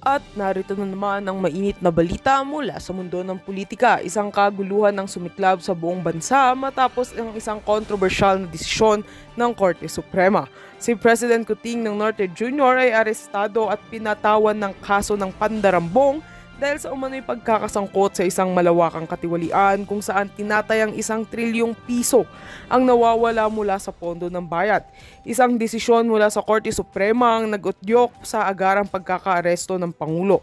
At narito na naman ang mainit na balita mula sa mundo ng politika. Isang kaguluhan ng sumiklab sa buong bansa matapos ang isang kontrobersyal na desisyon ng Korte Suprema. Si President Kuting ng Norte Jr. ay arestado at pinatawan ng kaso ng pandarambong dahil sa umano'y pagkakasangkot sa isang malawakang katiwalian kung saan tinatayang 1 trilyong piso ang nawawala mula sa pondo ng bayan. Isang desisyon mula sa Korte Suprema ang nag-udyok sa agarang pagkakaaresto ng Pangulo.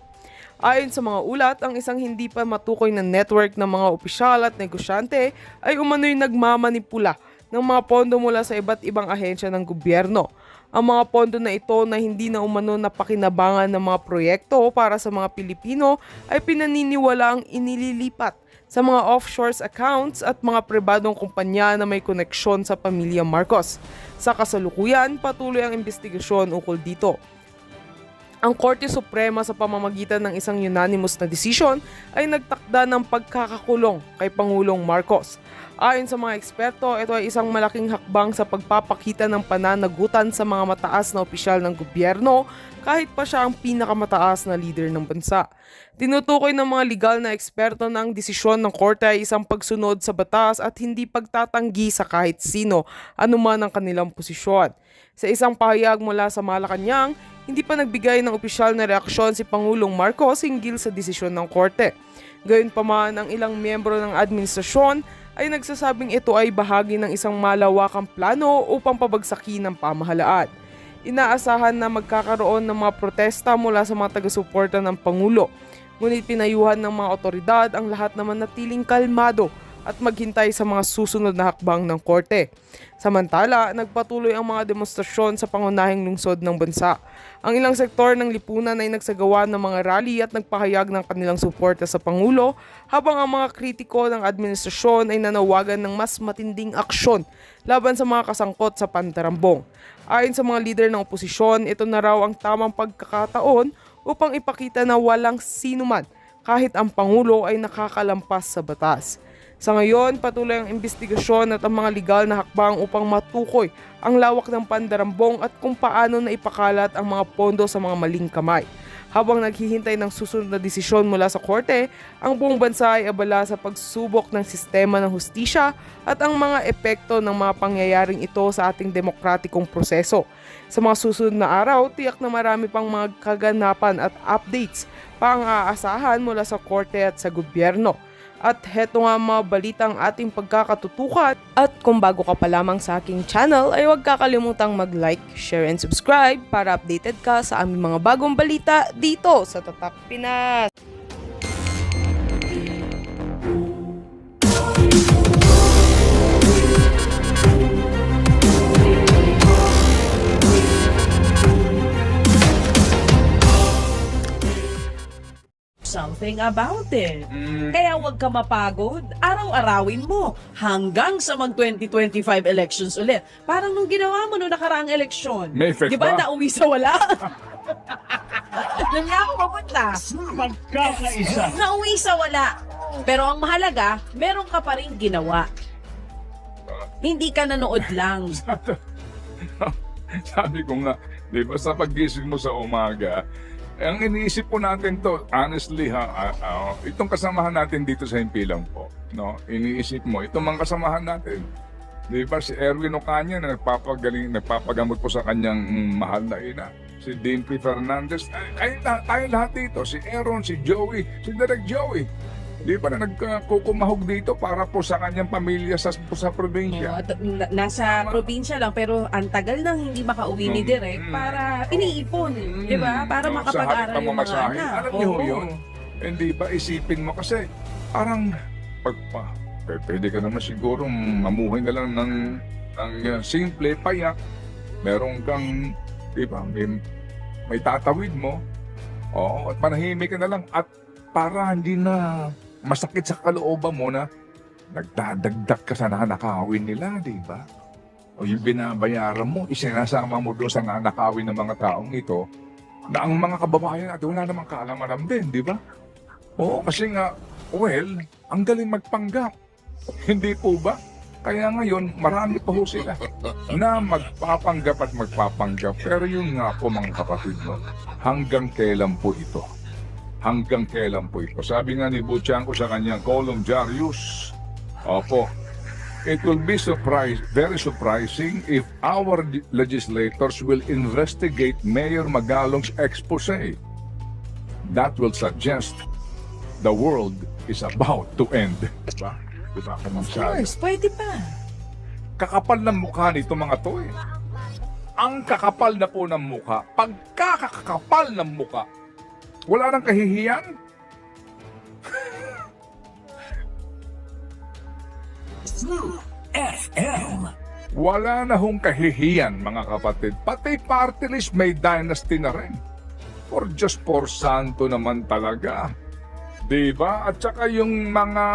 Ayon sa mga ulat, ang isang hindi pa matukoy na network ng mga opisyal at negosyante ay umano'y nagmamanipula ng mga pondo mula sa iba't ibang ahensya ng gobyerno. Ang mga pondo na ito na hindi na umano napakinabangan ng mga proyekto para sa mga Pilipino ay pinaniniwalaang inililipat sa mga offshore accounts at mga pribadong kumpanya na may koneksyon sa pamilya Marcos. Sa kasalukuyan, patuloy ang investigasyon ukol dito. Ang Korte Suprema sa pamamagitan ng isang unanimous na desisyon ay nagtakda ng pagkakakulong kay Pangulong Marcos. Ayon sa mga eksperto, ito ay isang malaking hakbang sa pagpapakita ng pananagutan sa mga mataas na opisyal ng gobyerno kahit pa siya ang pinakamataas na leader ng bansa. Tinutukoy ng mga legal na eksperto na ang desisyon ng korte ay isang pagsunod sa batas at hindi pagtatanggi sa kahit sino anuman ang kanilang posisyon. Sa isang pahayag mula sa Malacanang, hindi pa nagbigay ng opisyal na reaksyon si Pangulong Marcos hinggil sa desisyon ng korte. Gayunpaman, ang ilang miyembro ng administrasyon ay nagsasabing ito ay bahagi ng isang malawakang plano upang pabagsakin ang pamahalaan. Inaasahan na magkakaroon ng mga protesta mula sa mga taga-suporta ng Pangulo. Ngunit pinayuhan ng mga otoridad ang lahat naman natiling kalmado at maghintay sa mga susunod na hakbang ng korte. Samantala, nagpatuloy ang mga demonstrasyon sa pangunahing lungsod ng bansa. Ang ilang sektor ng lipunan ay nagsagawa ng mga rally at nagpahayag ng kanilang suporta sa Pangulo, habang ang mga kritiko ng administrasyon ay nanawagan ng mas matinding aksyon laban sa mga kasangkot sa pandarambong. Ayon sa mga lider ng oposisyon, ito na raw ang tamang pagkakataon upang ipakita na walang sinuman kahit ang Pangulo ay nakakalampas sa batas. Sa ngayon, patuloy ang investigasyon at ang mga legal na hakbang upang matukoy ang lawak ng pandarambong at kung paano na ipakalat ang mga pondo sa mga maling kamay. Habang naghihintay ng susunod na desisyon mula sa korte, ang buong bansa ay abala sa pagsubok ng sistema ng hustisya at ang mga epekto ng mga pangyayaring ito sa ating demokratikong proseso. Sa mga susunod na araw, tiyak na marami pang mga kaganapan at updates pa ang aasahan mula sa korte at sa gobyerno. At heto nga mga balitang ating pagkakatutukan. At kung bago ka pa lamang sa aking channel ay huwag kakalimutang mag-like, share and subscribe para updated ka sa aming mga bagong balita dito sa Tatak Pinas. Something about it. Kaya huwag ka mapagod, araw-arawin mo hanggang sa mag-2025 elections ulit. Parang nung ginawa mo nung nakaraang eleksyon. May effect Di ba ba? nauwi sa wala? Doon nga ako papunta. Magkakaisa. Nauwi sa wala. Pero ang mahalaga, meron ka pa rin ginawa. Hindi ka nanood lang. Sabi ko nga, di ba sa paggising mo sa umaga, ang iniisip po natin to, honestly itong kasamahan natin dito sa Himpilang po, no? Iniisip mo, itong mga kasamahan natin, di ba si Erwin Ocaña na nagpapagamot po sa kanyang mahal na ina, si Dean P. Fernandez, tayo lahat dito, si Aaron, si Joey, si Direk Joey, di ba na nagkukumahog dito para po sa kanyang pamilya sa probinsya. Nasa probinsya lang, pero ang tagal nang hindi makauwi ni Direk para iniipon, di ba? Para makapag-aral yung mga anak. Alam niyo yun, hindi ba isipin mo kasi parang pwede ka naman siguro mamuhay na lang ng simple, payak, meron kang, di ba, may tatawid mo, at manahimik ka na lang at para hindi na masakit sa kalooban mo na nagdadagdag ka sa nanakawin nila, di ba? O yung binabayaran mo, isinasama mo doon sa nanakawin ng mga taong ito na ang mga kababayan natin wala namang kaalaman din, di ba? Oo, kasi nga, ang galing magpanggap. Hindi po ba? Kaya ngayon, marami pa ho sila na magpapanggap at magpapanggap. Pero yun nga po mga kapatid mo, hanggang kailan po ito? hanggang kailan po ito. Sabi nga ni Buchanko sa kanyang column, Jarius, opo, it will be very surprising if our legislators will investigate Mayor Magalong's expose. That will suggest the world is about to end. Diba? Diba? Of course, pwede pa. Kakapal ng mukha nito mga to eh. Ang kakapal na po ng mukha, pagkakakapal ng mukha, wala nang kahihiyan. Wala na hong kahihiyan mga kapatid. Pati party list may dynasty na rin. For just for santo naman talaga. Diba? At saka yung mga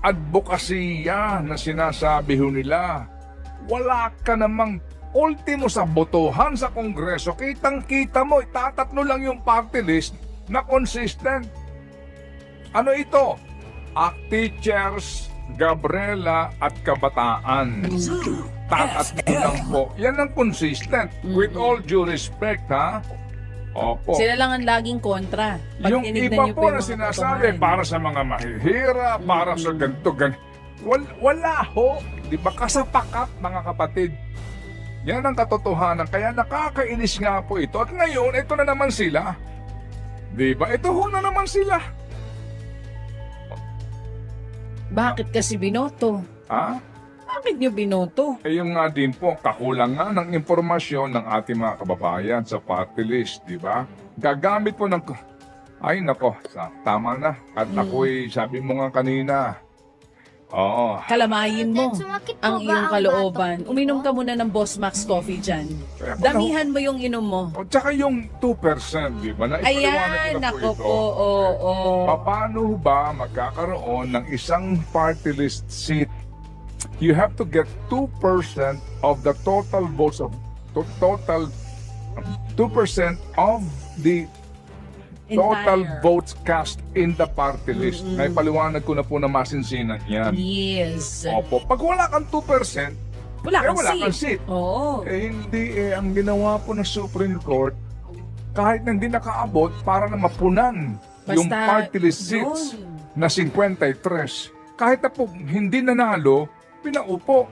advokasya na sinasabi ho nila, wala ka namang ultimo sa botohan sa Kongreso, kitang-kita mo, itatatlo lang yung party list na consistent. Ano ito? Teachers, Gabriela at Kabataan. Tatatlo lang po. Yan ang consistent. With all due respect, ha? Opo. Sila lang ang laging kontra. Pag Yung tinignan iba niyo po yung na mga sinasabi, botohan. para sa mga mahihira, para sa ganito, ganito. Wala ho. Di ba? Kasapakat, mga kapatid. Yan ang katotohanan. Kaya nakakainis nga po ito. At ngayon, ito na naman sila. Di ba? Ito ho na naman sila. Bakit kasi binoto? Ha? Bakit niyo binoto? Eh yung nga din po, kakulangan ng impormasyon ng ating mga kababayan sa party list, di ba? Gagamit po ng... Ay, nako, tama na. At ako'y, sabi mo nga kanina, oo, Kalamayin mo Sumakit po ang ba iyong ang kalooban. batok Uminom ko? ka muna ng Boss Max Coffee dyan. Kaya ako Damihan mo yung inom mo. o tsaka yung 2%, di ba? Na ipaliwanag Ayan, ko na nako ito. po, oo. Paano ba magkakaroon ng isang party list seat? You have to get 2% of the total votes of total 2% of the total Entire. votes cast in the party list. Naipaliwanag ko na po na masinsinan yan. Yes. Opo. Pag wala kang 2%, Wala kang wala seat. kang seat. Oo. Hindi ang ginawa po ng Supreme Court, kahit na hindi nakaabot, para na mapunan yung Basta party list seats yun. na 53. Kahit na po hindi nanalo, pinaupo.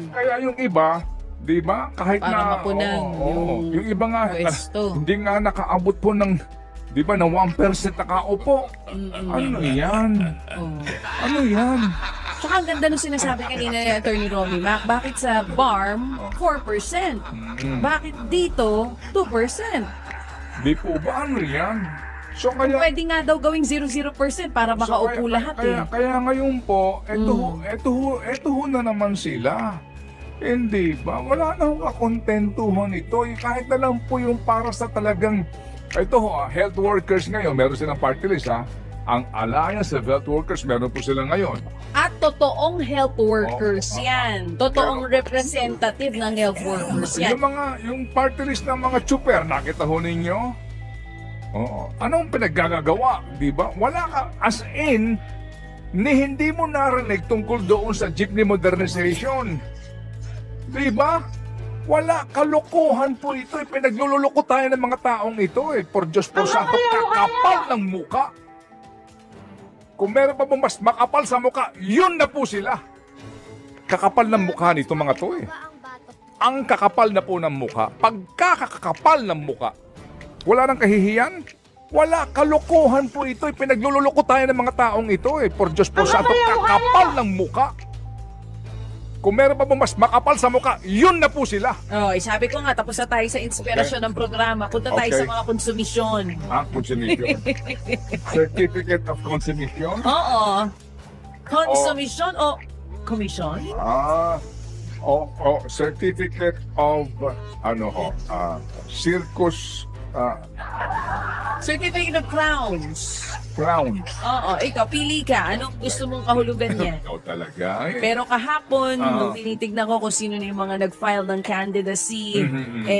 Kaya yung iba, di ba, kahit Para na... mapunan yung iba nga, pwesto. hindi nga nakaabot po ng, di ba, na 1% nakaupo. Ano yan? Oo. Ano yan? Tsaka ang ganda nung sinasabi kanina ni Atty. Romy Mac, bakit sa BARM, 4%? Bakit dito, 2%? Di po ba ano yan? So kaya... Pwede nga daw gawing 0% para makaupo lahat Kaya ngayon po, eto ho na naman sila. Hindi ba? Wala na akong kakontentuhan ito. Kahit na lang po yung para sa talagang, ito ho, health workers ngayon, meron silang party list ha. Ang Alliance of Health Workers, meron po sila ngayon. At totoong health workers yan. Totoong Pero- representative ng health workers yan. Yung party list ng mga chuper, nakita ho ninyo? Oo. Anong pinaggagawa, di ba? Wala ka, as in, hindi mo narinig tungkol doon sa jeepney modernization. Di ba? Wala, kalokohan po ito. Pinaglululoko tayo ng mga taong ito eh. For Diyos po santo, kakapal ng muka. Kung meron pa bang mas makapal sa muka, yun na po sila. Kakapal ng mukha nito mga to eh. Ba ang batok ko? Ang kakapal na po ng mukha, pagkakakapal ng mukha, wala nang kahihiyan? Wala, kalokohan po ito. Pinaglululoko tayo ng mga taong ito eh. For Diyos po santo, kakapal ng mukha. Kung meron pa bang mas makapal sa mukha, yun na po sila. Oh, sabi ko nga, tapos na tayo sa inspirasyon ng programa. Punta tayo Okay. sa mga konsumisyon. Consumption. Certificate of Consumption? Oo. Konsumisyon o commission? Certificate of, circus, Certificate of crowns. crown. Oo, ikaw, pili ka. Anong gusto mong kahulugan niya? Ikaw talaga. Pero kahapon, nung tinitignan ko kung sino na yung mga nag-file ng candidacy,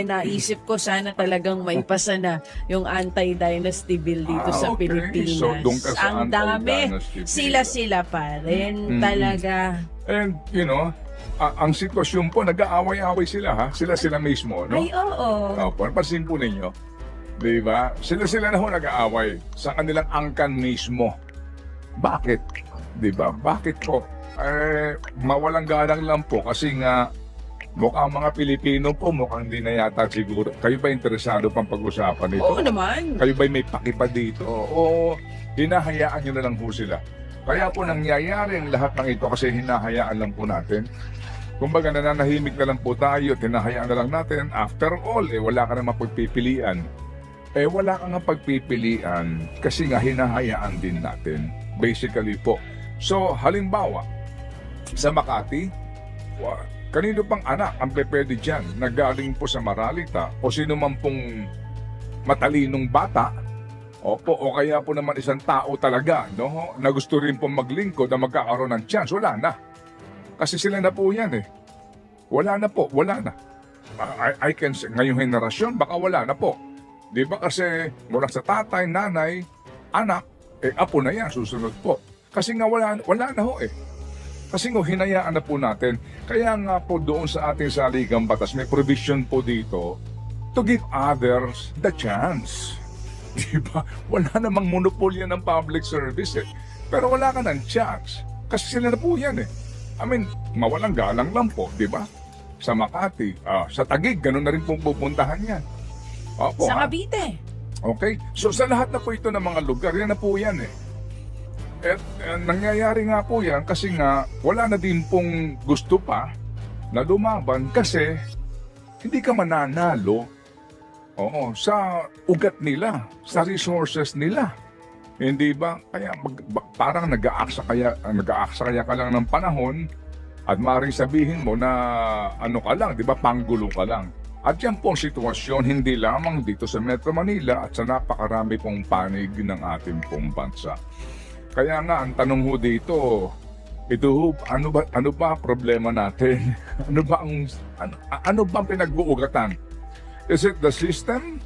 naisip ko sana talagang maipasa na yung anti-dynasty bill dito sa Okay. Pilipinas. So, doon ka sa Ang dami. anti-dynasty bill. Sila-sila pa rin. Talaga. And, ang sitwasyon po, nag-aaway-aaway sila ha. Sila mismo, no? Ay, oo. Opo, napansin po ninyo. Di ba? Sila na ho nag-aaway sa kanilang angkan mismo. Bakit? Di ba? Bakit po? Mawalang galang lang po kasi nga mukhang mga Pilipino po, mukhang hindi na yata siguro. Kayo ba interesado pang pag-usapan ito? Oo naman. Kayo ba may pakipa dito? O hinahayaan nyo na lang po sila? Kaya po nangyayari ang lahat ng ito kasi hinahayaan lang po natin. Kumbaga nananahimik na lang po tayo at hinahayaan na lang natin. After all, wala ka namang pagpipilian. Wala ka nga pagpipilian kasi nga hinahayaan din natin. Basically po. So, halimbawa, sa Makati, kanino pang anak ang pwede dyan na galing po sa Maralita o sino man pong matalinong bata o kaya po naman isang tao talaga no, na gusto rin pong maglingkod na magkakaroon ng chance, wala na. Kasi sila na po yan Wala na po, wala na. I can say, ngayong henerasyon, baka wala na po. Di ba kasi mula sa tatay, nanay, anak, apo na yan, susunod po. Kasi nga wala na ho Kasi nga hinayaan na po natin. Kaya nga po doon sa ating saligang batas, may provision po dito to give others the chance. Diba? Wala namang monopolya ng public service Pero wala ka ng chance. Kasi sila na po yan I mean, mawalang galang lang po, di ba? Sa Makati, sa Taguig, ganun na rin pong pupuntahan yan. Opo, Sa Cavite. Okay? So sa lahat na po ito ng mga lugar, yan na po yan nangyayari nga po yan kasi nga wala na din pong gusto pa na lumaban kasi hindi ka mananalo sa ugat nila, sa resources nila. Hindi ba? Kaya parang nag-aaksa kaya ka lang ng panahon at maaaring sabihin mo na ano ka lang, di ba? Panggulo ka lang. At yan pong sitwasyon hindi lamang dito sa Metro Manila at sa napakarami pong panig ng ating pong bansa. Kaya nga, ang tanong ho dito, ano ba problema natin? ano ba ang pinag-uugatan? Is it the system?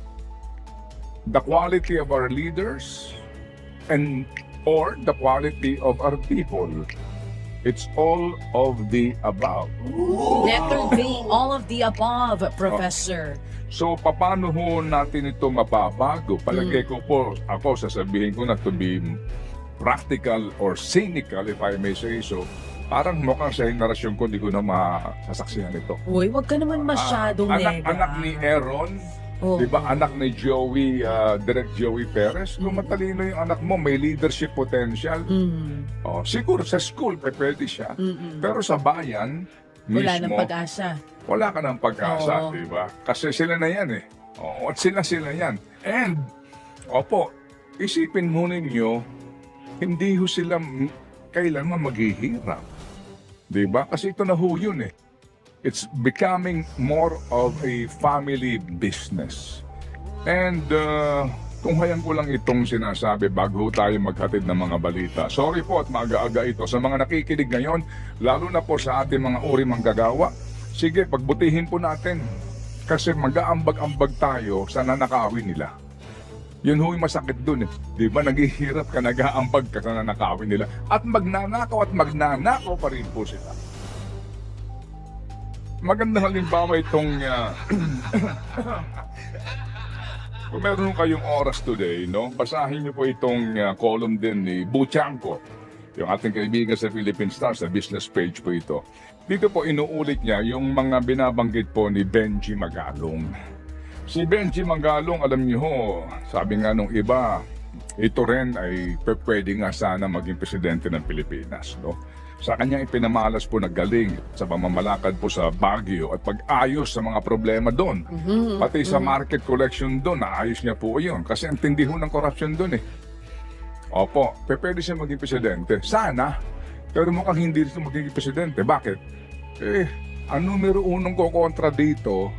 The quality of our leaders? Or the quality of our people? It's all of the above. Letter B, all of the above, Professor. So, paano ho natin ito mababago? Palagay ko po, ako sasabihin ko na to be practical or cynical, if I may say so, parang mukhang sa henerasyon ko, hindi ko na masasaksihan ito. Uy, wag ka naman masyadong anak ni Aaron, di ba anak ni Joey, Direct Joey Perez, kung matalino yung anak mo, may leadership potential. Siguro sa school, pwede siya. Pero sa bayan, mismo, wala nang pag-asa. Wala ka ng pag-asa, di ba? Kasi sila na yan at sila yan. And, isipin mo ninyo, hindi ho sila kailangan maghihirap. Diba? Kasi ito na ho yun It's becoming more of a family business. And kung hayang ko lang itong sinasabi bago tayo maghatid ng mga balita. Sorry po at maaga-aga ito. Sa mga nakikinig ngayon, lalo na po sa ating mga uri manggagawa, sige, pagbutihin po natin. Kasi mag-aambag-ambag tayo sa nanakawin nila. Yun ho yung masakit dun Di ba? Naghihirap ka, nag-aambag ka sa nanakawin nila. At magnanakaw pa rin po sila. Magandang halimbawa itong kung meron kayong oras today, basahin niyo po itong column din ni Buchanko, yung ating kaibigan sa Philippine Star, sa business page po ito. Dito po inuulit niya yung mga binabanggit po ni Benji Magalong. Si Benji Magalong, alam niyo ho, sabi nga nung iba, ito rin ay pwede nga sana maging presidente ng Pilipinas. Sa kanyang ipinamalas po na galing sa pamamalakad po sa Baguio at pag-ayos sa mga problema doon. Pati sa market collection doon, naayos niya po yun. Kasi ang tindi ho ng corruption doon pwede siya maging presidente. Sana, pero mukhang hindi rin maging presidente. Bakit? Ang numero unong kukontra dito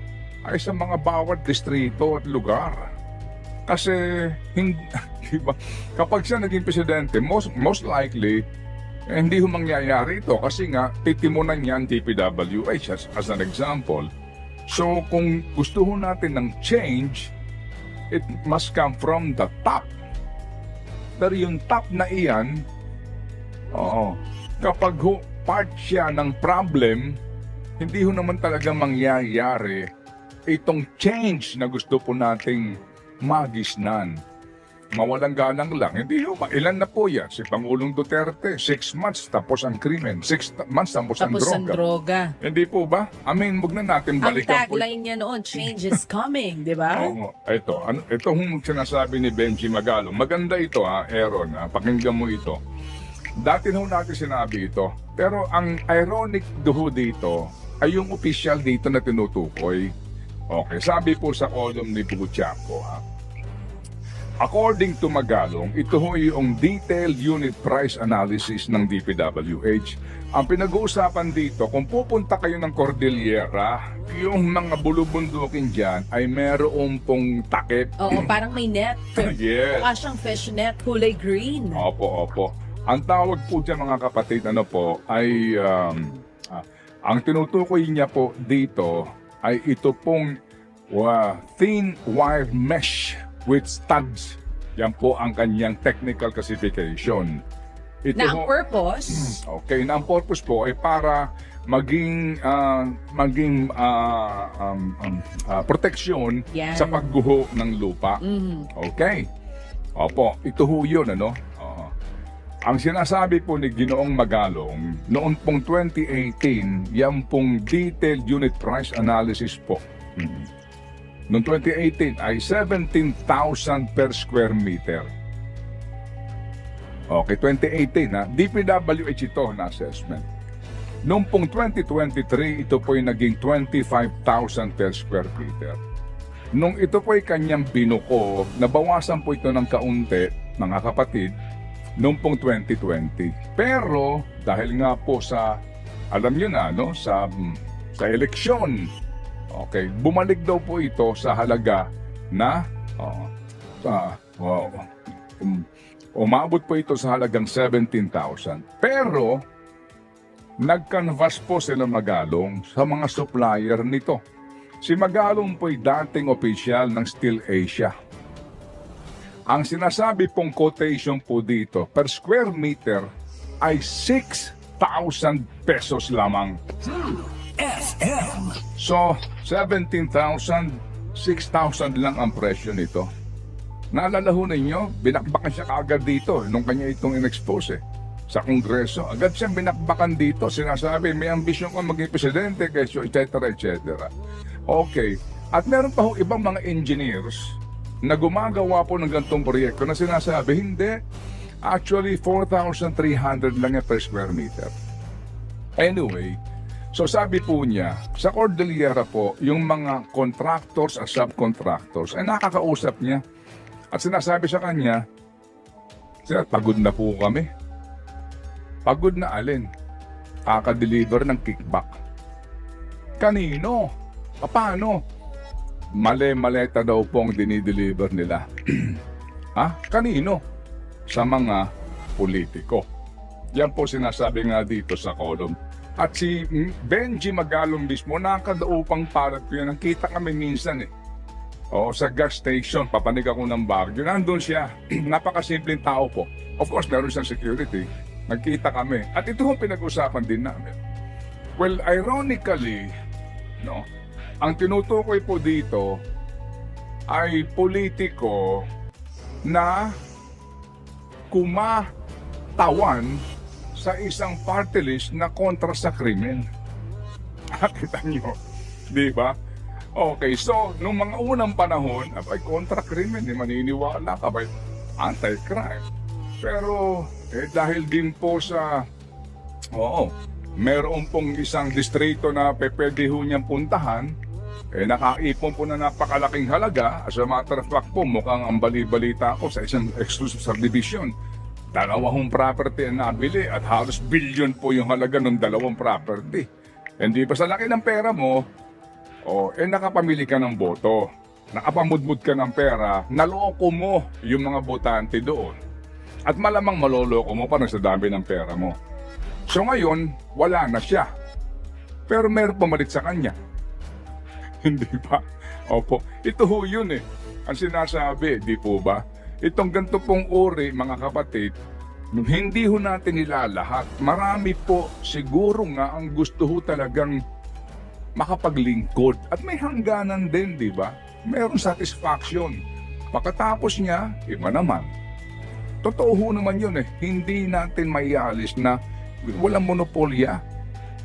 ay sa mga bawat distrito at lugar. Kasi, diba, kapag siya naging presidente, most likely, hindi ho mangyayari ito kasi nga, titimunan niya ang DPWH as an example. So, kung gusto ho natin ng change, it must come from the top. Pero yung top na iyan, kapag part siya ng problem, hindi ho naman talaga mangyayari itong change na gusto po nating magisnan. Mawalang galang lang. Hindi ho ba? Ilan na po yan? Si Pangulong Duterte, 6 months tapos ang krimen. 6 months tapos ang Tapos ang droga. droga. Hindi po ba? I mean, huwag na natin Ang balikan po. tagline niya noon, change is coming, di ba? Oo. Ito yung sinasabi ni Benji Magalong. Maganda ito Aaron. Pakinggan mo ito. Dati ho natin sinabi ito. Pero ang ironic ho dito ay yung official dito na tinutukoy. Okay, sabi po sa column ni Bucciaco according to Magalong, ito ho yung detailed unit price analysis ng DPWH. Ang pinag-uusapan dito, kung pupunta kayo ng Cordillera, yung mga bulubundukin dyan ay meron pong takip. Oo, parang may net. Yes. Mukha siyang fish net, kulay green. Opo. Ang tawag po dyan mga kapatid, ay ang tinutukoy niya po dito ay ito pong thin wire mesh with studs. Yan po ang kanyang technical classification. Ito Na ang purpose, Okay, na ang purpose po ay para maging proteksyon Yan. sa pagguho ng lupa. Okay. Opo, ito ho yun, Oo. Ang sinasabi po ni Ginoong Magalong, noon pong 2018, yan pong detailed unit price analysis po. Noong 2018 ay 17,000 per square meter. Okay, 2018 DPWH ito na assessment. Noong pong 2023, ito po ay naging 25,000 per square meter. Nung ito po ay kanyang binuko, nabawasan po ito ng kaunti, mga kapatid, noong pong 2020. Pero, dahil nga po sa, alam nyo na, sa eleksyon, okay, bumalik daw po ito sa halaga na, umabot po ito sa halagang 17,000. Pero, nag-canvas po sila Magalong sa mga supplier nito. Si Magalong po'y dating opisyal ng Steel Asia. Ang sinasabi pong quotation po dito, per square meter ay 6,000 pesos lamang. So, 17,000, 6,000 lang ang presyo nito. Naalala ho ninyo, binakbakan siya kaagad dito nung kanya itong in-expose sa Kongreso. Agad siyang binakbakan dito. Sinasabi, may ambisyon ko maging presidente, kesyo, etc. Okay. At meron pa ho ibang mga engineers na gumagawa po ng ganitong proyekto na sinasabi, hindi. Actually, 4,300 lang yan per square meter. Anyway, so sabi po niya, sa Cordillera po, yung mga contractors at subcontractors ay nakakausap niya. At sinasabi sa kanya, sir, pagod na po kami. Pagod na alin? Kaka-deliver ng kickback. Kanino? Paano? Male-maleta daw pong dinideliver nila. Kanino? Sa mga politiko. Yan po sinasabi nga dito sa column. At si Benji Magalong mismo, nakadaupang parat ko yan. Nakita kami minsan sa gas station, papanig ako ng Baguio. Nandun siya. Napakasimpleng tao po. Of course, meron siyang security. Nagkita kami. At ito ang pinag-usapan din namin. Well, ironically, ang tinutukoy po dito ay politiko na kumatawan sa isang party list na kontra sa krimen. Nakita nyo? Di ba? Okay, so, nung mga unang panahon, abay, kontra krimen, maniniwala ka ba? Anti-crime. Pero, dahil din po sa, meron pong isang distrito na pwede ho niyang puntahan, nakaipon po na napakalaking halaga. As a matter of fact po, mukhang ang bali-balita ko sa isang exclusive subdivision. 2 property ang nabili at halos billion po yung halaga ng 2 property. Hindi pa sa laki ng pera mo, nakapamili ka ng boto, nakapamudmud ka ng pera, naloko mo yung mga botante doon. At malamang maloloko mo pa sa dami ng pera mo. So ngayon, wala na siya. Pero meron pumalit sa kanya. Hindi ba? Opo. Ito ho yun Ang sinasabi, di po ba? Itong ganito pong uri, mga kapatid, hindi ho natin nilalahat. Marami po siguro nga ang gusto ho talagang makapaglingkod. At may hangganan din, di ba? Mayroong satisfaction. Pagkatapos niya, iba naman. Totoo ho naman yun eh. Hindi natin maialis na walang monopolya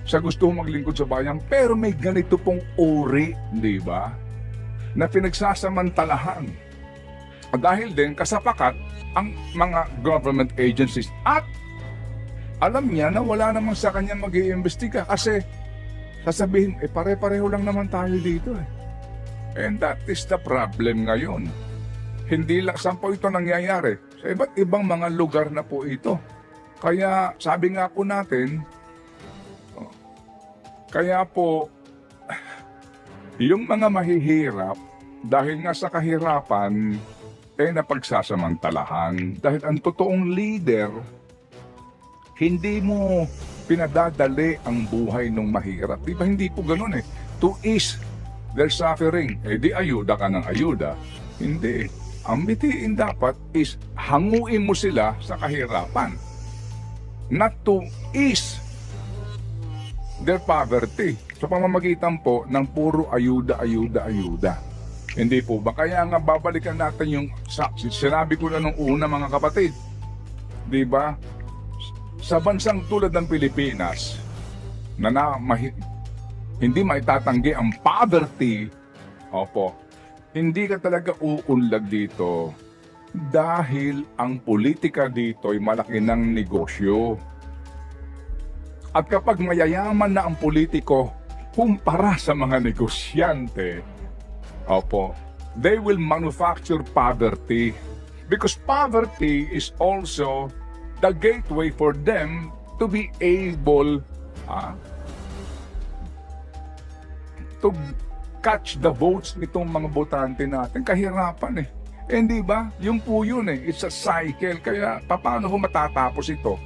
sa gusto maglingkod sa bayan. Pero may ganito pong uri, di ba? Na pinagsasamantalahan. Dahil din kasapakat ang mga government agencies at alam niya na wala namang sa kanya mag-iimbestiga kasi sasabihin, pare-pareho lang naman tayo dito eh. And that is the problem ngayon. Hindi lang saan po ito nangyayari. Sa iba't ibang mga lugar na po ito. Kaya sabi nga po natin, kaya po, yung mga mahihirap, dahil nga sa kahirapan, napagsasamantalahan. Dahil ang totoong leader, hindi mo pinadadali ang buhay ng mahirap. Di ba hindi po ganun eh. To ease their suffering. Di ayuda ka ng ayuda. Hindi. Ang bitiin dapat is hanguin mo sila sa kahirapan. Not to ease their poverty. Sa pamamagitan po ng puro ayuda. Hindi po ba? Kaya nga babalikan natin yung sinabi ko na nung una mga kapatid. Di ba? Sa bansang tulad ng Pilipinas na hindi maitatanggi ang poverty, opo, hindi ka talaga uunlad dito dahil ang politika dito ay malaki ng negosyo. At kapag mayayaman na ang politiko kumpara sa mga negosyante, opo, they will manufacture poverty because poverty is also the gateway for them to be able to catch the votes nitong mga botante natin. Kahirapan eh. Hindi ba? Yung po yun eh. It's a cycle. Kaya paano ho matatapos ito?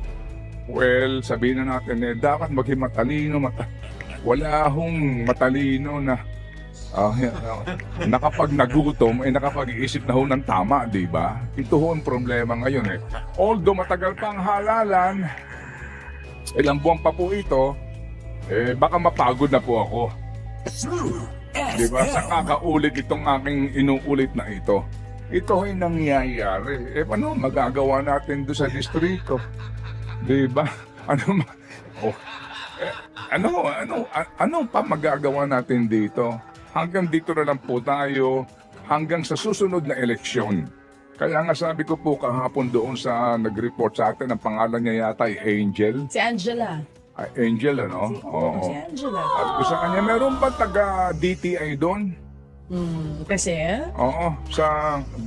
Well, sabihin na natin dapat maging matalino. Wala hong matalino na nakapag nagutom, nakapag-iisip na ho ng tama, di ba? Ito ho ang problema ngayon eh. Although matagal pang halalan, ilang buwan pa po ito, baka mapagod na po ako. Di ba? Sa kakaulit itong aking inuulit na ito. Ito ay nangyayari. Paano magagawa natin doon sa distrito? Di ba? Ano pa magagawa natin dito? Hanggang dito na lang po tayo, hanggang sa susunod na eleksyon. Kaya nga sabi ko po kahapon doon sa nag-report sa atin, ang pangalan niya yata ay Angel. Si Angela. Ay, Angel, ano? Oo. Si Angela. At ko sa kanya, meron ba taga-DTI doon? Kasi? Oo,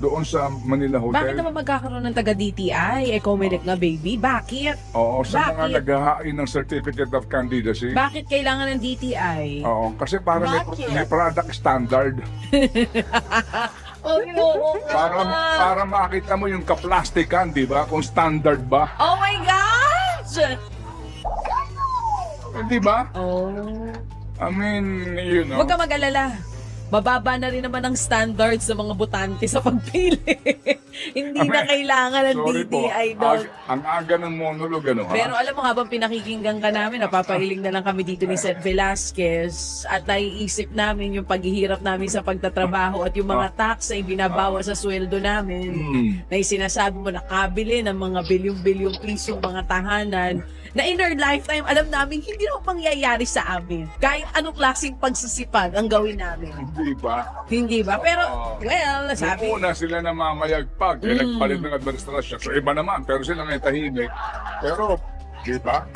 doon sa Manila Hotel. Bakit naman magkakaroon ng taga-DTI? Comelec na baby? Bakit? Oo, sa mga Bakit? naghahain ng Certificate of Candidacy. Bakit kailangan ng DTI? Oo, kasi para may product standard. Para makita mo yung kaplastikan, di ba? Kung standard ba. Oh my gosh! Di ba? Oh. I mean, you know. Huwag ka mag-alala. Mababa na rin naman ang standards sa mga botante sa pagpili. Hindi na kailangan ng DTI doon. Ang aga ng monolog, ano ha? Pero alam mo, habang pinakikinggan ka namin, napapailing na lang kami dito ni Seth Velasquez at naiisip namin yung paghihirap namin sa pagtatrabaho at yung mga tax na ibinabawa sa sweldo namin na sinasabi mo nakabili ng mga bilyong-bilyong pisong mga tahanan na in our lifetime, alam namin, hindi naman mangyayari sa amin. Kahit anong klaseng pagsisipag ang gawin namin. Hindi ba? Hindi ba? Pero, well, sabi... Noong una sila na mamayagpag, nagpalit ng administrasyon. So iba naman, pero sila may tahimik. Pero, di ba?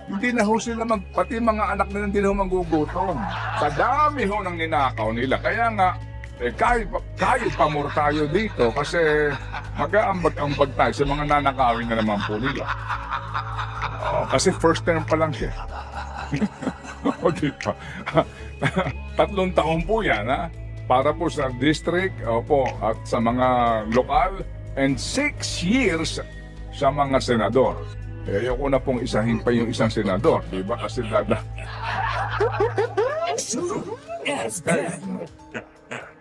Hindi na ho sila pati mga anak nila hindi na ho magugutom. Sa dami ho ng ninakaw nila. Kaya nga, kahit pamor tayo dito kasi mag-aambag-ambag tayo sa mga nanakawin na naman po nila. Kasi first term pa lang siya. O diba? 3 taon po yan, ha? Para po sa district, opo, at sa mga lokal, and 6 years sa mga senador. Ayoko na pong isahin pa yung isang senador, diba? Kasi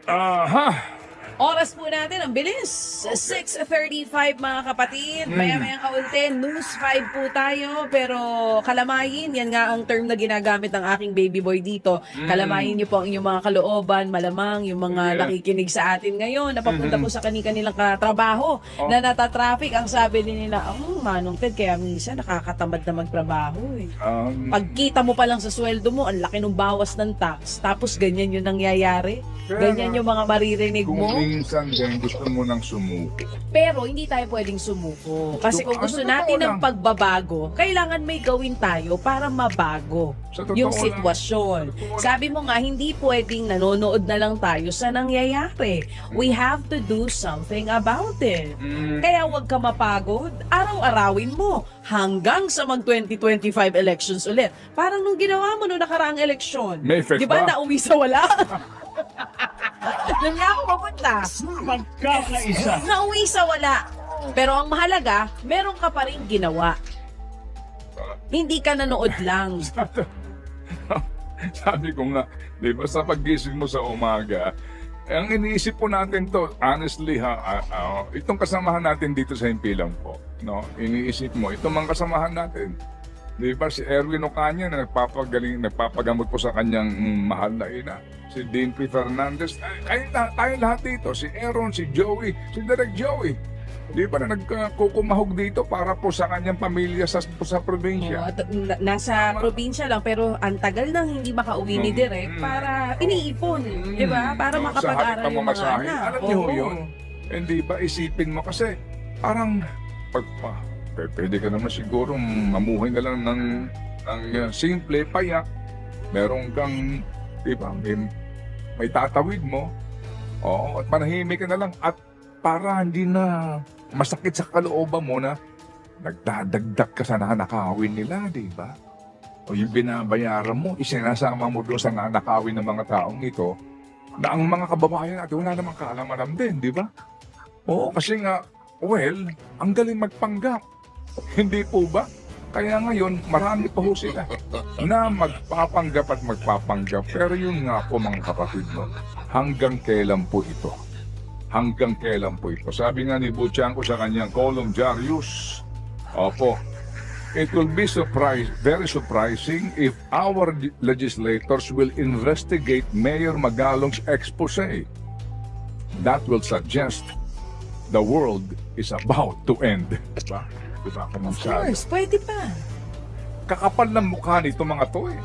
Aha! Oras po natin, ang bilis. 6:35 mga kapatid. Maya-maya kaunti, news 5 po tayo. Pero kalamayin, yan nga ang term na ginagamit ng aking baby boy dito. Kalamayin niyo po ang inyong mga kalooban, malamang yung mga nakikinig sa atin ngayon, napapunta po sa kanilang katrabaho na natatraffic. Ang sabi nila, Manong Ted, kaya minsan nakakatamad na magtrabaho eh. Pagkita mo pa lang sa sweldo mo, ang laki ng bawas ng tax. Tapos ganyan yung nangyayari. Ganyan yung mga maririnig mo. Kung minsan din gusto mo nang sumuko. Pero hindi tayo pwedeng sumuko. Kasi kung gusto Totoo natin ng lang. pagbabago, kailangan may gawin tayo para mabago Sa totoo yung lang. sitwasyon. Sabi mo nga, hindi pwedeng nanonood na lang tayo sa nangyayari. We have to do something about it. Kaya huwag ka mapagod, araw-arawin mo hanggang sa mag-2025 elections ulit. Parang nung ginawa mo nung nakaraang eleksyon. May effect Di ba ba? nauwi sa wala? Doon nga ako papunta. Magkakaisa. Nauwi sa wala. Pero ang mahalaga, meron ka pa rin ginawa. Hindi ka nanood lang. Sabi ko nga, di ba sa paggising mo sa umaga, ang iniisip po natin to, honestly itong kasamahan natin dito sa Himpilang po, no? Iniisip mo, itong mga kasamahan natin, di ba si Erwin Ocaña na nagpapagamot po sa kanyang mahal na ina, si Dean P. Fernandez, tayo lahat dito, si Aaron, si Joey, si Direk Joey, di ba na nagkukumahog dito para po sa kanyang pamilya sa probinsya. Nasa probinsya lang, pero ang tagal nang hindi makauwi ni Direk para iniipon, di ba? Para makapag-aral yung mga anak. Alam niyo Oo. yun? Hindi ba isipin mo kasi parang pwede ka naman siguro mamuhay na lang ng simple, payak. Meron kang, di ba, may tatawid mo. Oo, at manahimik ka na lang. At para hindi na masakit sa kalooban mo na nagdadagdag ka sa nanakawin nila, di ba? O yung binabayaran mo, isinasama mo doon sa nanakawin ng mga taong ito na ang mga kababayan natin wala namang kaalaman din, di ba? Oo, kasi nga, well, ang galing magpanggap. Hindi po ba? Kaya ngayon, marami pa ho sila na magpapanggap at magpapanggap. Pero yun nga po mga kapatid mo, hanggang kailan po ito? Hanggang kailan po ito? Sabi nga ni Butchanko sa kanyang column, Jarius, opo, it will be very surprising if our legislators will investigate Mayor Magalong's expose. That will suggest the world is about to end. Diba? Diba? Of course, pwede pa. Kakapal ng mukha nito mga to eh.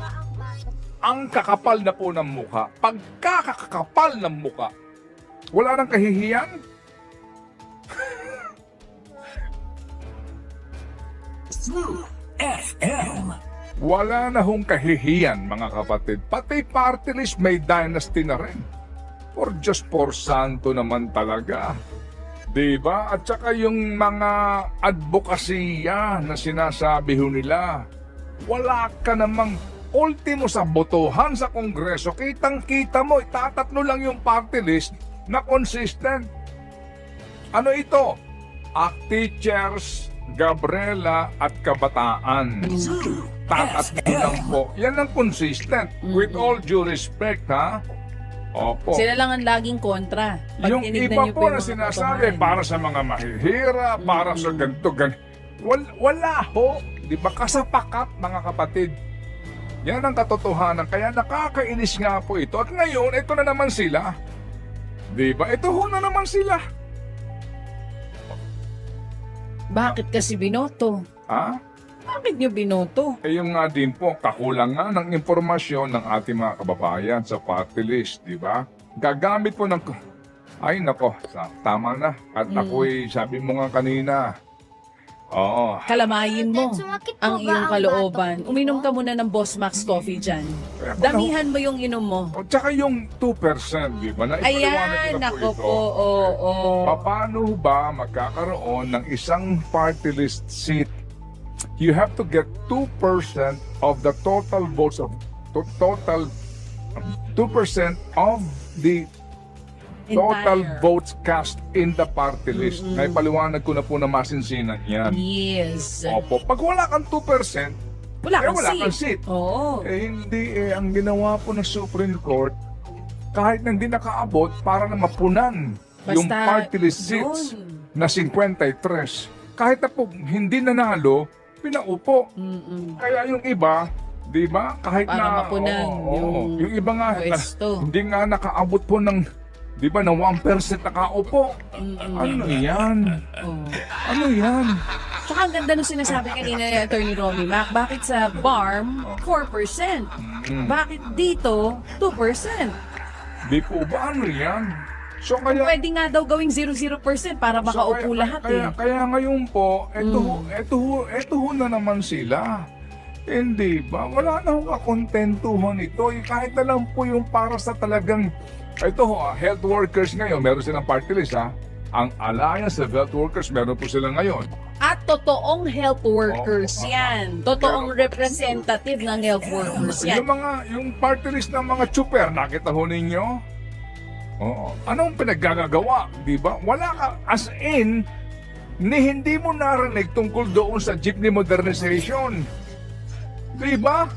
Ang kakapal na po ng mukha, pagkakakapal ng mukha, wala nang kahihiyan. FM. Wala na hong kahihiyan mga kapatid. Pati party list may dynasty na rin. For just for santo naman talaga. Diba? At saka yung mga advokasya na sinasabi ho nila, wala ka namang ultimo sa botohan sa Kongreso. Kitang-kita mo, itatatlo lang yung party list na consistent. Ano ito? Teachers, Gabriela at Kabataan. Tatatlo lang po. Yan ang consistent. With all due respect, ha? Opo. Sila lang ang laging kontra. Pag Yung tinignan iba niyo po yung na mga sinasabi, botohan. para sa mga mahihira, para sa ganito, wala ho. Di ba? Kasapakat, mga kapatid. Yan ang katotohanan. Kaya nakakainis nga po ito. At ngayon, ito na naman sila. Di ba? Ito ho na naman sila. Bakit kasi binoto? Ha? Bakit niyo binoto? Eh yung nga din po, kakulangan ng impormasyon ng ating mga kababayan sa party list, di ba? Gagamit po ng... Ay, nako, tama na. At ako'y, sabi mo nga kanina, oo, Kalamayin mo Sumakit po ang ba iyong ang kalooban. batok ko? Uminom ka muna ng Boss Max coffee dyan. Kaya ako Damihan mo yung inom mo. O, tsaka yung 2%, di ba? Na ipaliwanag Ayan, ko na nako ito. po, oo. Paano ba magkakaroon ng isang party list seat? You have to get 2% of the total votes of total 2% of the total Entire. votes cast in the party list. Naipaliwanag ko na po na masinsinan yan. Yes. Opo, pag wala kang 2%, Wala eh, kang wala seat. kang seat. Oo. Hindi ang ginawa po ng Supreme Court, kahit na hindi nakaabot, para na mapunan yung Basta party list seats yun. na 53, kahit na po hindi nanalo, pinaupo. Kaya yung iba, di ba, kahit Para na... mapunan yung iba nga, pwesto. hindi nga nakaabot po ng, di ba, na 1% nakaupo. Ano yan? Oh. Ano yan? Tsaka ang ganda nung sinasabi kanina ni Attorney Romy Mac, bakit sa BARM, 4%? Bakit dito, 2%? Di po ba, ano yan? So kaya... Pwede nga daw gawing 0% para makaupo lahat Kaya ngayon po, eto ho na naman sila. Hindi ba? Wala na akong kakontentuhan ito. Kahit na lang po yung para sa talagang, ito ho, health workers ngayon, meron silang party list ha. Ang Alliance of Health Workers, meron po sila ngayon. At totoong health workers Oo. yan. Totoong representative ng health workers yan. Yung party list ng mga chuper, nakita ho ninyo? Oo. Anong pinaggagawa, di ba? Wala ka, as in, hindi mo narinig tungkol doon sa jeepney modernization. Di ba?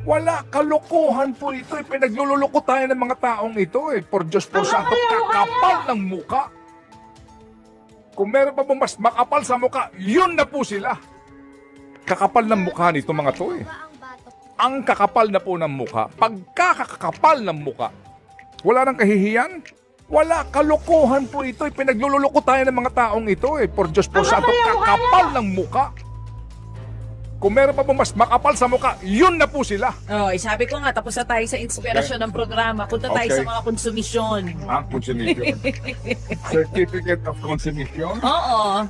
Wala, kalokohan po ito. Pinaglululoko tayo ng mga taong ito For Diyos po santo, kakapal ng muka. Kung meron pa pong mas makapal sa muka, yun na po sila. Kakapal ng mukha nito mga to Ang kakapal na po ng muka, pagkakakapal ng muka, wala nang kahihiyan? Wala, kalokohan po ito. Pinaglululoko tayo ng mga taong ito For Diyos po santo, kakapal ng muka. Kung meron pa pong mas makapal sa muka, yun na po sila. Sabi ko nga, tapos na tayo sa inspirasyon ng programa. Punta tayo Okay. sa mga konsumisyon. Consumption. Certificate of Consumption? Oo.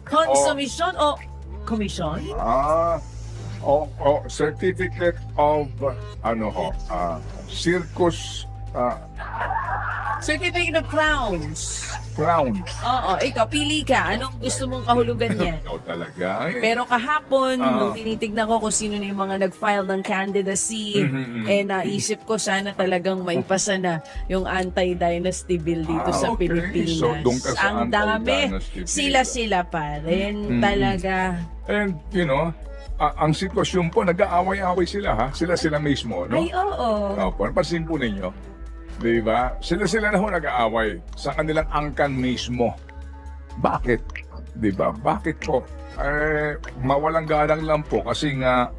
Konsumisyon o commission? Certificate of, circus, Certificate of crowns. crown. Oo, ikaw, pili ka. Anong gusto mong kahulugan niya? Talaga. Pero kahapon, nung tinitignan ko kung sino na yung mga nag-file ng candidacy, naisip ko sana talagang may pasa na yung anti-dynasty bill dito sa Okay. Pilipinas. So, doon ka sa Ang dami. anti-dynasty bill. Sila-sila pa rin. Talaga. And, ang sitwasyon po, nag-aaway-aaway sila, ha? Sila mismo, no? Ay, oo. Opo, napansin po ninyo. Di ba? Sila na ho nag-aaway sa kanilang angkan mismo. Bakit? Di ba? Bakit po? Mawalang galang lang po kasi nga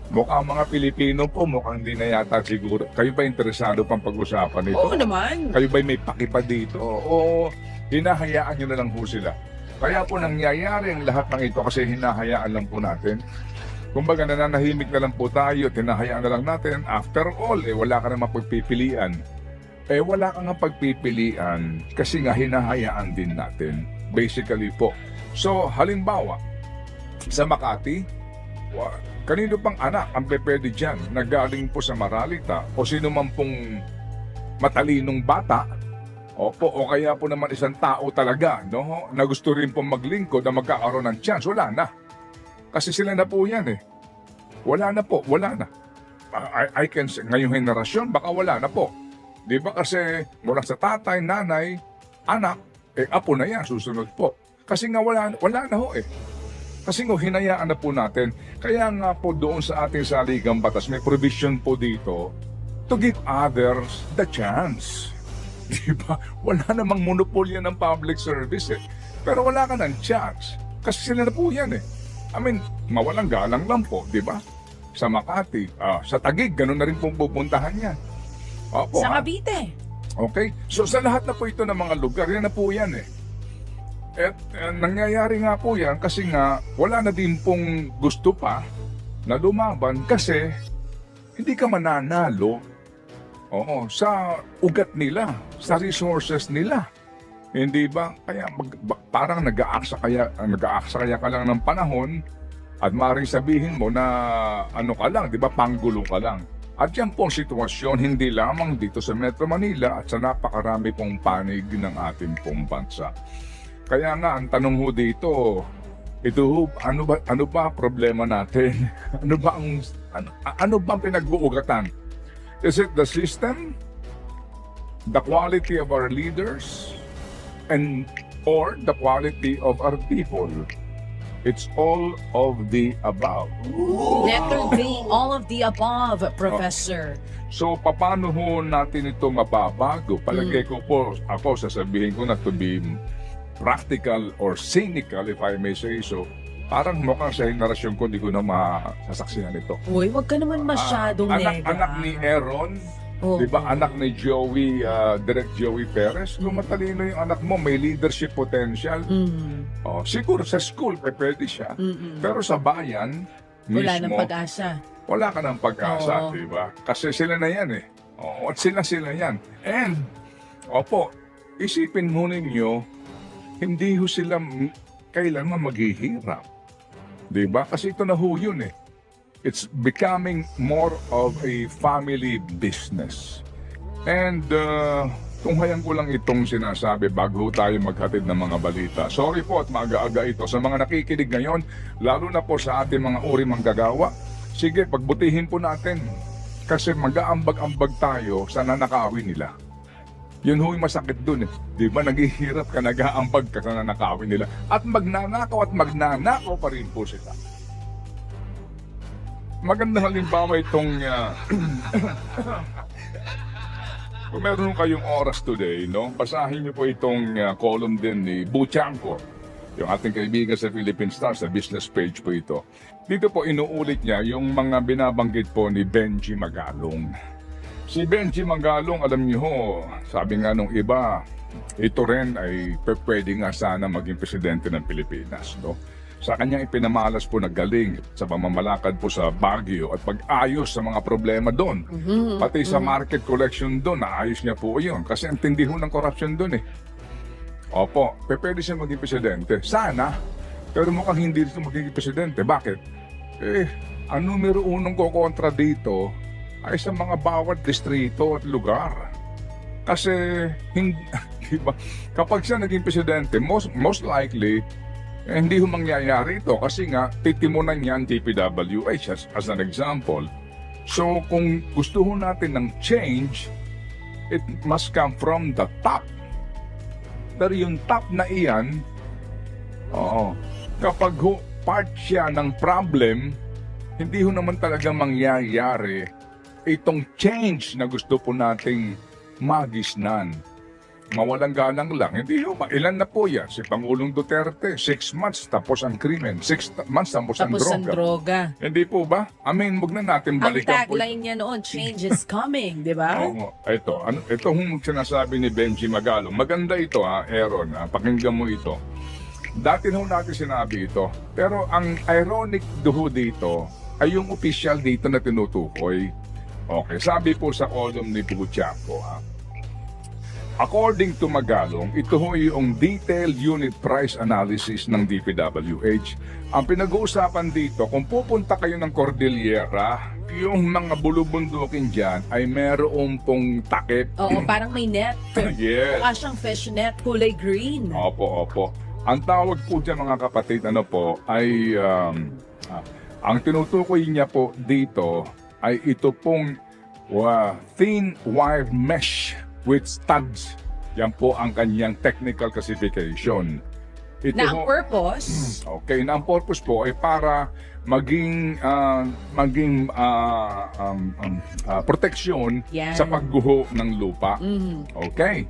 mukhang mga Pilipino po mukhang hindi na yata siguro. Kayo ba interesado pang pag-usapan ito? Oo naman. Kayo ba may pakipa dito? O hinahayaan nyo na lang po sila? Kaya po nangyayari ang lahat ng ito kasi hinahayaan lang po natin. Kumbaga nananahimik na lang po tayo, tinahayaan na lang natin. After all, wala ka na mapagpipilian. Wala kang pagpipilian kasi nga hinahayaan din natin. Basically po. So, halimbawa, sa Makati, kanino pang anak ang pwede dyan na galing po sa Maralita o sino man pong matalinong bata o kaya po naman isang tao talaga no, na gusto rin pong maglingkod na magkakaroon ng chance. Wala na. Kasi sila na po yan Wala na po, wala na. I can say, ngayong henerasyon, baka wala na po. Di ba kasi mula sa tatay, nanay, anak, apo na yan, susunod po. Kasi nga wala na ho Kasi nga hinayaan na po natin. Kaya nga po doon sa ating saligang batas, may provision po dito to give others the chance. Di ba? Wala namang monopolya ng public service Pero wala ka ng chance. Kasi sila na po yan I mean, mawalang galang lang po, di ba? Sa Makati, sa Taguig, ganun na rin pong pupuntahan yan. Opo, Sa Cavite. Okay? So sa lahat na po ito ng mga lugar, yan na po yan At nangyayari nga po yan kasi nga wala na din pong gusto pa na lumaban kasi hindi ka mananalo sa ugat nila, sa resources nila. Hindi ba? Kaya parang nag-aaksa kaya ka lang ng panahon at maaaring sabihin mo na ano ka lang, di ba? Panggulo ka lang. At yan pong sitwasyon hindi lamang dito sa Metro Manila at sa napakarami pong panig ng ating pong bansa. Kaya nga, ang tanong ho dito, ano ba problema natin? ano ba ang pinag-uugatan? Is it the system? The quality of our leaders? Or the quality of our people? It's all of the above. Letter B, all of the above, Professor. So, paano ho natin ito mababago? Palagay ko po, ako sasabihin ko na to be practical or cynical, if I may say so, parang mukhang sa henerasyon ko, di ko na masasaksihan ito. Uy, wag ka naman masyadong nega. Anak ni Aaron, Oo. di ba anak ni Joey, Direct Joey Perez, kung matalino yung anak mo, may leadership potential. Oh, siguro sa school, pwede siya. Pero sa bayan, Wala mismo, ng pag-asa. wala ka ng pag-asa, Oo. di ba? Kasi sila na yan eh. Oo, at sila yan. And, opo, isipin mo ninyo, hindi ho sila kailanman maghihirap. Di ba? Kasi ito na ho yun eh. It's becoming more of a family business. And, tunghayan ko lang itong sinasabi bago tayo maghatid ng mga balita. Sorry po at maaga-aga ito. Sa mga nakikinig ngayon, lalo na po sa ating mga uri manggagawa, sige, pagbutihin po natin. Kasi mag-aambag-ambag tayo sa nanakawin nila. Yun ho'y masakit dun eh. Di ba naghihirap ka, nag-aambag ka sa nanakawin nila. At magnanakaw pa rin po sila. Maganda halimbawa itong... kung meron kayong oras today, no? Basahin niyo po itong column din ni Buchanko, yung ating kaibigan sa Philippine Star, sa business page po ito. Dito po inuulit niya yung mga binabanggit po ni Benji Magalong. Si Benji Magalong, alam niyo ho, sabi nga nung iba, ito rin ay pwede nga sana maging presidente ng Pilipinas, no? Sa kanyang ipinamalas po na galing sa pamamalakad po sa Baguio at pag-ayos sa mga problema doon. Pati sa market collection doon, naayos niya po yun. Kasi ang tindi ho ng corruption doon eh. Opo, pwede siya maging presidente. Sana, pero mukhang hindi ito magiging presidente. Bakit? Ang numero unong kukontra dito ay sa mga bawat distrito at lugar. Kasi, diba, kapag siya naging presidente, most likely, hindi ho mangyayari ito kasi nga titimunan niya ang DPWH as an example. So kung gusto ho natin ng change, it must come from the top. Pero yung top na iyan, kapag ho part siya ng problem, hindi ho naman talaga mangyayari itong change na gusto po nating magisnan. Mawalang galang lang. Hindi ho, ilan na po yan? Si Pangulong Duterte, 6 months tapos ang krimen. 6 months tapos ang Tapos ang droga. droga. Hindi po ba? I mean, wag na natin Ang balikan po. tagline niya noon, change is coming, di ba? Oo, ito hong sinasabi ni Benji Magalong. Maganda ito Aaron, pakinggan mo ito. Dati ho natin sinabi ito. Pero ang ironic dito ay yung official dito na tinutukoy. Okay, sabi po sa column ni Buchanko according to Magalong, ito ho yung detailed unit price analysis ng DPWH. Ang pinag-uusapan dito, kung pupunta kayo ng Cordillera, yung mga bulubundukin dyan ay meron pong takip. Oo, parang may net. Yes. Mukha siyang fish net, kulay green. Opo. Ang tawag po dyan mga kapatid, ay ang tinutukoy niya po dito ay ito pong thin wire mesh with studs. Yan po ang kanyang technical classification. Ito Na ang purpose, okay, na ang purpose po ay para maging proteksyon Yan. sa pagguho ng lupa. Okay.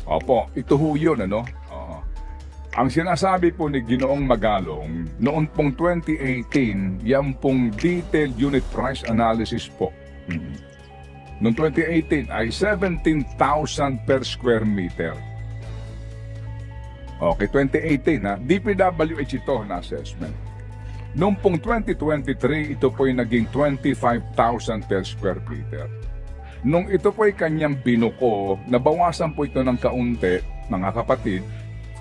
Opo, ito ho yun, Oo. Ang sinasabi po ni Ginoong Magalong, noon pong 2018, yan pong detailed unit price analysis po. Noong 2018 ay 17,000 per square meter. Okay, 2018 DPWH ito na assessment. Noong pong 2023, ito po ay naging 25,000 per square meter. Nung ito po ay kanyang binuko, nabawasan po ito ng kaunti, mga kapatid,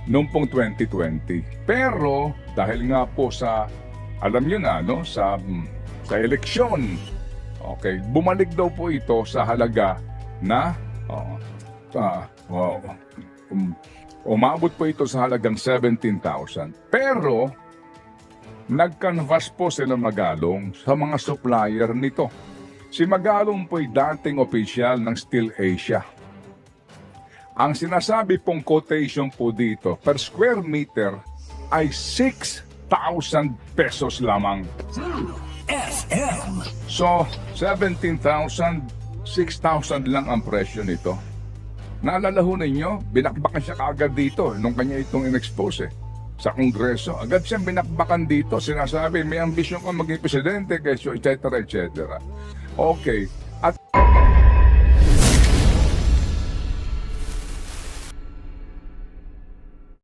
noong pong 2020. Pero dahil nga po sa, alam nyo na, sa eleksyon, okay, bumalik daw po ito sa halaga na umabot po ito sa halagang 17,000. Pero nag-canvas po sila Magalong sa mga supplier nito. Si Magalong po ay dating opisyal ng Steel Asia. Ang sinasabi pong quotation po dito per square meter ay 6 pesos lamang. So, 17,000, 6,000 lang ang presyo nito. Naalala ho ninyo, binakbakan siya kaagad dito nung kanya itong in-expose sa Kongreso. Agad siyang binakbakan dito, sinasabi, may ambisyon ka maging presidente, kesyo, etc. etc. Okay. At